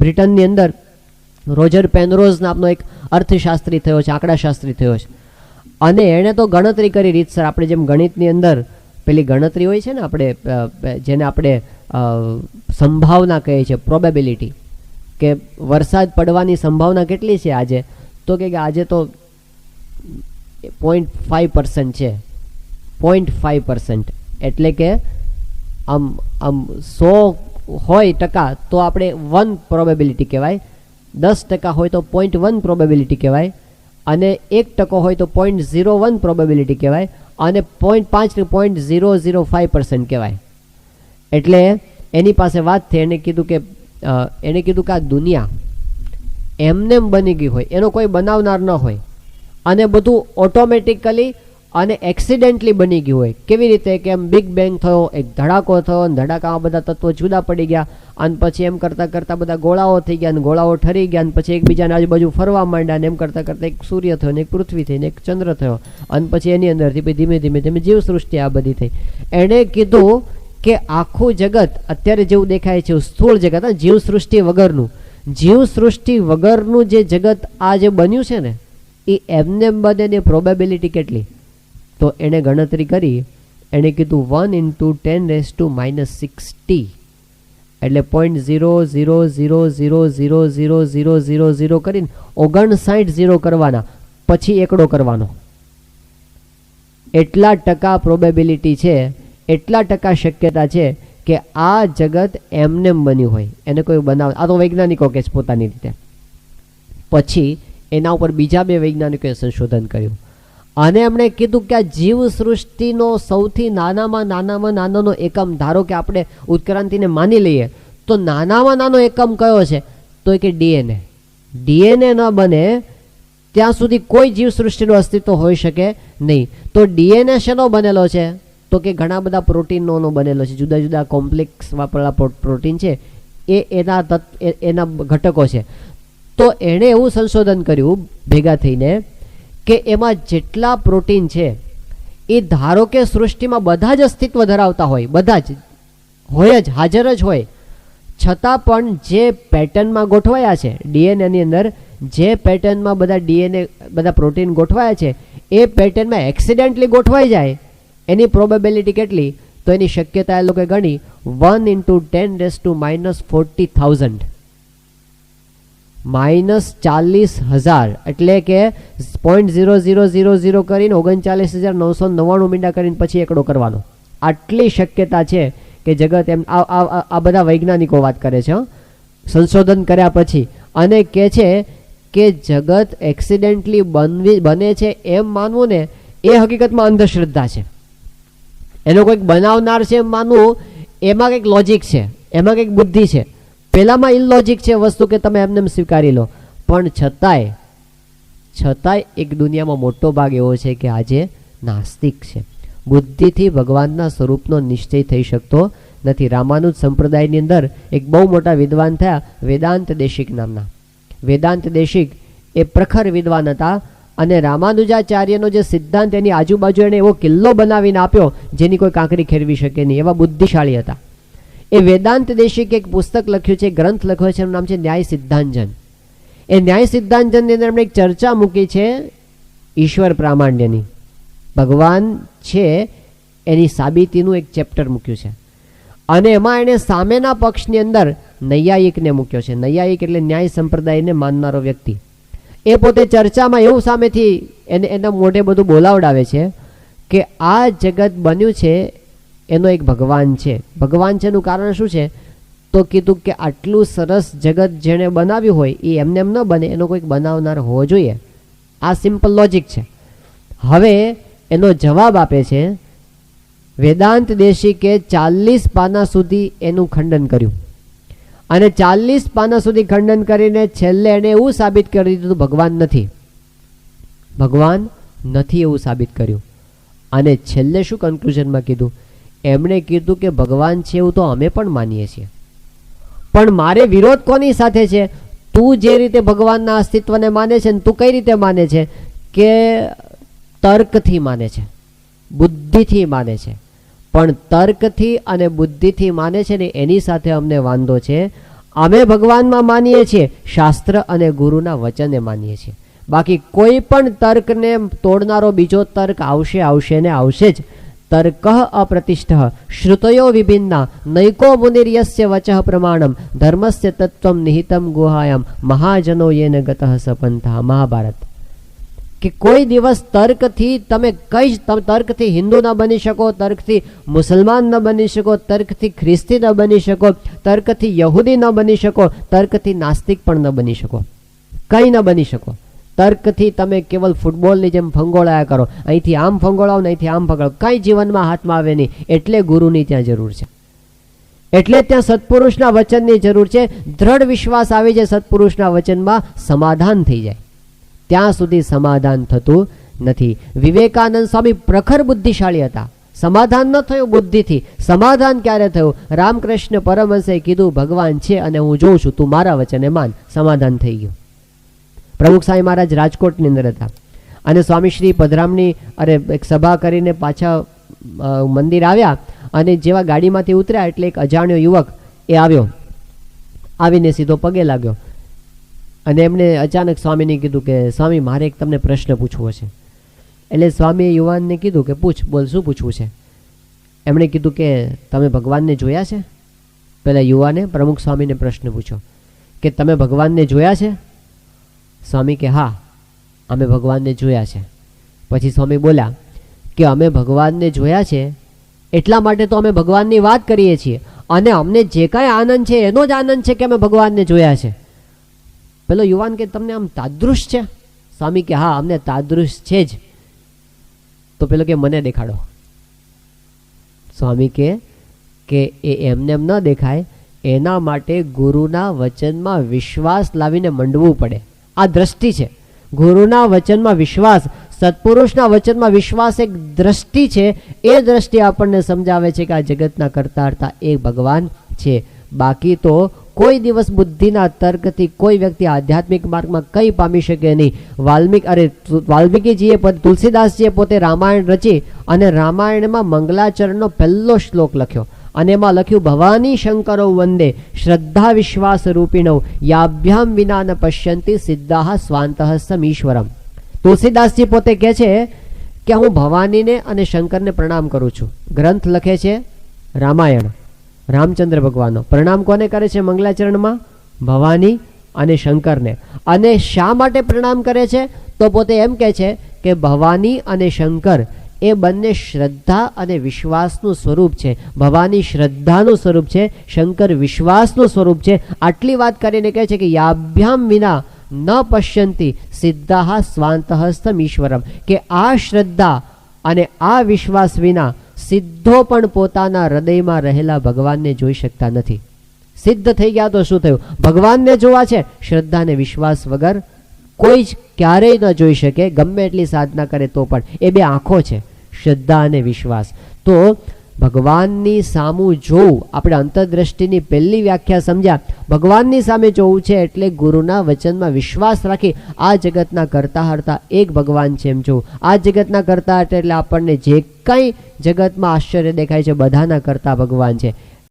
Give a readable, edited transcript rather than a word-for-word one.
બ્રિટનની અંદર Roger Penrose નામનો એક અર્થશાસ્ત્રી થયો છે, આંકડાશાસ્ત્રી થયો છે, અને એણે તો ગણતરી કરી રીતસર. આપણે જેમ ગણિતની અંદર પેલી ગણતરી હોય છે ને, આપણે જેને આપણે સંભાવના કહીએ છીએ, પ્રોબેબિલિટી, કે વરસાદ પડવાની સંભાવના કેટલી છે આજે, તો કે આજે તો 0.5% છે. 0.5% એટલે કે આમ 100 હોય ટકા તો આપણે 1 પ્રોબેબિલિટી કહેવાય, 10% હોય તો 0.1 પ્રોબેબિલિટી કહેવાય, અને 1% હોય તો 0.01 પ્રોબેબિલિટી કહેવાય, અને 0.5 0.005% કહેવાય. એટલે એની પાસે વાત થઈ. એણે કીધું કે આ દુનિયા એમને બની ગઈ હોય, એનો કોઈ બનાવનાર ન હોય, અને બધું ઓટોમેટિકલી અને એક્સિડેન્ટલી બની ગયું હોય. કેવી રીતે કે એમ બિગ બેંગ થયો, એક ધડાકો થયો, અને ધડાકામાં બધા તત્વો જુદા પડી ગયા, અને પછી એમ કરતાં કરતાં બધા ગોળાઓ થઈ ગયા, અને ગોળાઓ ઠરી ગયા, અને પછી એકબીજાને આજુબાજુ ફરવા માંડ્યા, અને એમ કરતાં કરતાં એક સૂર્ય થયો, ને એક પૃથ્વી થઈ, ને એક ચંદ્ર થયો, અને પછી એની અંદરથી ધીમે ધીમે ધીમે જીવસૃષ્ટિ આ બધી થઈ. એણે કીધું કે આખું જગત અત્યારે જેવું દેખાય છે સ્થૂળ જગત, જીવસૃષ્ટિ વગરનું, જીવસૃષ્ટિ વગરનું જે જગત આ જે બન્યું છે ને, એ એમને બનેની પ્રોબેબિલિટી કેટલી? તો એણે ગણતરી કરી. એણે કીધું 1 × 10⁻60, એટલે 0.000000000 કરીને 59 0 કરવાના, પછી એકડો કરવાનો. એટલા ટકા પ્રોબેબિલિટી છે, એટલા ટકા શક્યતા છે કે આ જગત એમને બન્યું હોય, એને કોઈ બનાવ. આ તો વૈજ્ઞાનિકો કે પોતાની રીતે. પછી એના ઉપર બીજા 2 વૈજ્ઞાનિકોએ સંશોધન કર્યું, અને એમણે કીધું કે આ જીવસૃષ્ટિનો સૌથી નાનામાં નાનો એકમ, ધારો કે આપણે ઉત્ક્રાંતિને માની લઈએ, તો નાનામાં નાનો એકમ કયો છે? તો કે ડીએનએ. ડીએનએ ન બને ત્યાં સુધી કોઈ જીવસૃષ્ટિનું અસ્તિત્વ હોઈ શકે નહીં. તો ડીએનએ શેનો બનેલો છે? તો કે ઘણા બધા પ્રોટીનોનો બનેલો છે, જુદા જુદા કોમ્પ્લેક્સ વાપરેલા પ્રોટીન છે, એ એના ઘટકો છે. તો એણે એવું સંશોધન કર્યું ભેગા થઈને કે એમાં જેટલા પ્રોટીન છે એ ધારો કે સૃષ્ટિમાં બધા જ અસ્તિત્વ ધરાવતા હોય, બધા જ હોય, જ હાજર જ હોય, છતાં પણ જે પેટર્નમાં ગોઠવાયા છે ડીએનએની અંદર, જે પેટર્નમાં બધા પ્રોટીન ગોઠવાયા છે, એ પેટર્નમાં એક્સિડેન્ટલી ગોઠવાઈ જાય, એની પ્રોબેબિલિટી કેટલી? તો એની શક્યતા એ લોકોએ ગણી 1 × 10⁻40,000, -40,000, એટલે કે 0.0000 કરીને 39,999 મીંડા કરીને પછી એકડો કરવાનો. આટલી શક્યતા છે કે જગત એમ. આ બધા વૈજ્ઞાનિકો વાત કરે છે, સંશોધન કર્યા પછી, અને કહે છે કે જગત એક્સિડેન્ટલી બને છે એમ માનવું ને, એ હકીકતમાં અંધશ્રદ્ધા છે. એનો કોઈક બનાવનાર છે એમ માનવું, એમાં કંઈક લોજિક છે, એમાં કંઈક બુદ્ધિ છે. પહેલામાં ઇલોજિક છે વસ્તુ કે તમે એમને સ્વીકારી લો. પણ છતાંય એક દુનિયામાં મોટો ભાગ એવો છે કે આજે નાસ્તિક છે. બુદ્ધિથી ભગવાનના સ્વરૂપનો નિશ્ચય થઈ શકતો નથી. રામાનુજ સંપ્રદાયની અંદર એક બહુ મોટા વિદ્વાન થયા, વેદાંત દેશિક નામના. વેદાંત દેશિક એ પ્રખર વિદ્વાન હતા, અને રામાનુજાચાર્યનો જે સિદ્ધાંત એની આજુબાજુ એને એવો કિલ્લો બનાવીને આપ્યો જેની કોઈ કાંકરી ખેરવી શકે નહીં, એવા બુદ્ધિશાળી હતા. એ વેદાંત દેશિક એક પુસ્તક લખ્યું છે, ગ્રંથ લખ્યો છે, એનું નામ છે ન્યાય સિદ્ધાંજન. એ ન્યાય સિદ્ધાંજનની અંદર એમણે એક ચર્ચા મૂકી છે ઈશ્વર પ્રામાણ્યની. ભગવાન છે એની સાબિતીનું એક ચેપ્ટર મૂક્યું છે, અને એમાં એણે સામેના પક્ષની અંદર નૈયાયિકને મૂક્યો છે. નૈયાયિક એટલે ન્યાય સંપ્રદાયને માનનારો વ્યક્તિ. એ પોતે ચર્ચામાં એવું સામેથી એના મોઢે બધું બોલાવડાવે છે કે આ જગત બન્યું છે એનો એક ભગવાન છે. ભગવાન છે એનું કારણ શું છે? તો કીધું કે આટલું સરસ જગત જેણે બનાવ્યું હોય એ એમને એમ ન બને, એનો કોઈક બનાવનાર હોવો જોઈએ. આ સિમ્પલ લોજિક છે. હવે એનો જવાબ આપે છે વેદાંત દેશિકે 40 પાના સુધી એનું ખંડન કર્યું, અને 40 પાના સુધી ખંડન કરીને છેલ્લે એને એવું સાબિત કરી દીધું ભગવાન નથી, ભગવાન નથી એવું સાબિત કર્યું. અને છેલ્લે શું કન્ક્લુઝનમાં કીધું? એમણે કીધું કે ભગવાન છે એવું તો અમે પણ માનીએ છીએ, પણ મારે વિરોધ કોની સાથે છે? તું જે રીતે ભગવાનના અસ્તિત્વને માને છે ને, તું કઈ રીતે માને છે? કે તર્કથી માને છે, બુદ્ધિથી માને છે. પણ તર્કથી અને બુદ્ધિથી માને છે ને એની સાથે અમને વાંધો છે. અમે ભગવાનમાં માનીએ છીએ, શાસ્ત્ર અને ગુરુના વચને માનીએ છીએ. બાકી કોઈ પણ તર્કને તોડનારો બીજો તર્ક આવશે ને આવશે જ. તર્ક અપ્રતિષ્ઠ શ્રુતયો વિભિન્ના નૈકો મુનિર્યસ્ય વચઃ પ્રમાણમ ધર્મસ્ય તત્વમ નિહિતમ ગુહાયામ મહાજનો યેન ગતઃ સપંથા. મહાભારત. કે કોઈ દિવસ તર્કથી તમે તર્કથી હિન્દુ ન બની શકો, તર્કથી મુસલમાન ન બની શકો, તર્કથી ખ્રિસ્તી ન બની શકો, તર્કથી યહૂદી ન બની શકો, તર્કથી નાસ્તિક પણ ન બની શકો, કંઈ ન બની શકો. તર્કથી તમે કેવલ ફૂટબોલની જેમ ફંગોળાયા કરો, અહીંથી આમ ફંગોળાવો ને અહીંથી આમ ફંગોળાવો, કંઈ જીવનમાં હાથમાં આવે નહીં. એટલે ગુરુની ત્યાં જરૂર છે, એટલે ત્યાં સત્પુરુષના વચનની જરૂર છે. દ્રઢ વિશ્વાસ આવી જાય સત્પુરુષના વચનમાં, સમાધાન થઈ જાય. ત્યાં સુધી સમાધાન થતું નથી. વિવેકાનંદ સ્વામી પ્રખર બુદ્ધિશાળી હતા, સમાધાન ન થયું બુદ્ધિથી. સમાધાન ક્યારે થયું? રામકૃષ્ણ પરમહંસે કીધું ભગવાન છે અને હું જોઉં છું, તું મારા વચને માન. સમાધાન થઈ ગયું. પ્રમુખ સ્વામી મહારાજ રાજકોટની અંદર હતા અને સ્વામી શ્રી પધરામણી એક સભા કરીને પાછા મંદિર આવ્યા અને જેવા ગાડીમાંથી ઉતર્યા એટલે એક અજાણ્યો યુવક એ આવ્યો, આવીને સીધો પગે લાગ્યો અને એમણે અચાનક સ્વામીને કીધું કે સ્વામી મારે એક તમને પ્રશ્ન પૂછવો છે. એટલે સ્વામીએ યુવાનને કીધું કે પૂછ, બોલ શું પૂછવું છે. એમણે કીધું કે તમે ભગવાનને જોયા છે? પેલા યુવાને પ્રમુખ સ્વામીને પ્રશ્ન પૂછ્યો કે તમે ભગવાનને જોયા છે? સ્વામી કે હા, અમે ભગવાનને જોયા છે. પછી સ્વામી બોલ્યા કે અમે ભગવાનને જોયા છે એટલા માટે તો અમે ભગવાનની વાત કરીએ છીએ અને અમને જે કાંઈ આનંદ છે એનો જ આનંદ છે કે અમે ભગવાનને જોયા છે. પેલો યુવાન કે તમને આમ તાદૃશ છે? સ્વામી કે હા, અમને તાદૃશ છે જ. તો પેલો કે મને દેખાડો. સ્વામી કે એ એમને એમ ન દેખાય, એના માટે ગુરુના વચનમાં વિશ્વાસ લાવીને મંડવું પડે. આ દ્રષ્ટિ છે ગુરુના વચનમાં વિશ્વાસ, સત્પુરુષના વચનમાં વિશ્વાસ એક દ્રષ્ટિ છે. એ દ્રષ્ટિ આપણને સમજાવે છે કે આ જગતના કરતા હરતા એક ભગવાન છે. બાકી તો કોઈ દિવસ બુદ્ધિના તર્કથી કોઈ વ્યક્તિ આધ્યાત્મિક માર્ગમાં કંઈ પામી શકે નહીં. વાલ્મીકીજીએ તુલસીદાસજીએ પોતે રામાયણ રચી અને રામાયણમાં મંગલાચરણનો પહેલો શ્લોક લખ્યો અને એમાં લખ્યું ભવાની શંકરો વંદે શ્રદ્ધા વિશ્વાસ રૂપિણો યાભ્યામ વિના ન પશ્યંતિ સિદ્ધાહ સ્વાંતઃ સમીશ્વરમ. તુલસીદાસજી પોતે કહે છે કે હું ભવાનીને અને શંકરને પ્રણામ કરું છું. ગ્રંથ લખે છે રામાયણ, રામચંદ્ર ભગવાનનો. પ્રણામ કોને કરે છે મંગલાચરણમાં? ભવાની અને શંકરને. અને શા માટે પ્રણામ કરે છે? તો પોતે એમ કહે છે કે ભવાની અને શંકર એ બંને શ્રદ્ધા અને વિશ્વાસનું સ્વરૂપ છે. ભવાની શ્રદ્ધાનું સ્વરૂપ છે, શંકર વિશ્વાસનું સ્વરૂપ છે. આટલી વાત કરીને કહે છે કે યાભ્યામ વિના ન પશ્યંતિ સિદ્ધાહ સ્વાંતઃ સમીશ્વરમ, કે આ શ્રદ્ધા અને આ વિશ્વાસ વિના સિદ્ધો પણ પોતાના હૃદયમાં રહેલા ભગવાનને જોઈ શકતા નથી. સિદ્ધ થઈ ગયા તો શું થયું? ભગવાનને જોવા છે, શ્રદ્ધા અને વિશ્વાસ વગર કોઈ જ ક્યારેય ન જોઈ શકે, ગમે એટલી સાધના કરે તો પણ. એ બે આંખો છે, શ્રદ્ધા અને વિશ્વાસ. તો ભગવાનની સામું જોવું, આપણે અંતરદ્રષ્ટિની પહેલી વ્યાખ્યા સમજ્યા. ભગવાનની સામે જોવું છે એટલે ગુરુના વચનમાં વિશ્વાસ રાખી આ જગતના કરતા હરતા એક ભગવાન છે એમ જોવું. આ જગતના કરતા એટલે આપણને જે કંઈ જગતમાં આશ્ચર્ય દેખાય છે બધાના કરતા ભગવાન છે